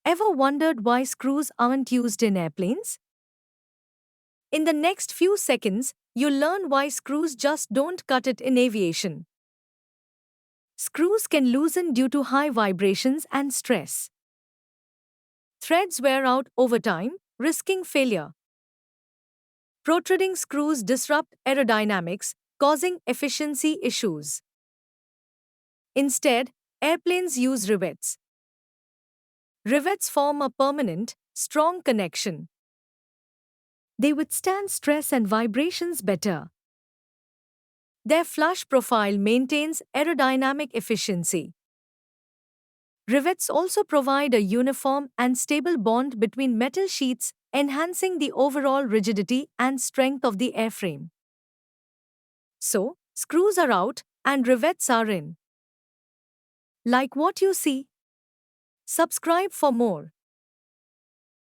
Ever wondered why screws aren't used in airplanes? In the next few seconds, you'll learn why screws just don't cut it in aviation. Screws can loosen due to high vibrations and stress. Threads wear out over time, risking failure. Protruding screws disrupt aerodynamics, causing efficiency issues. Instead, airplanes use rivets. Rivets form a permanent, strong connection. They withstand stress and vibrations better. Their flush profile maintains aerodynamic efficiency. Rivets also provide a uniform and stable bond between metal sheets, enhancing the overall rigidity and strength of the airframe. So, screws are out and rivets are in. Like what you see? Subscribe for more.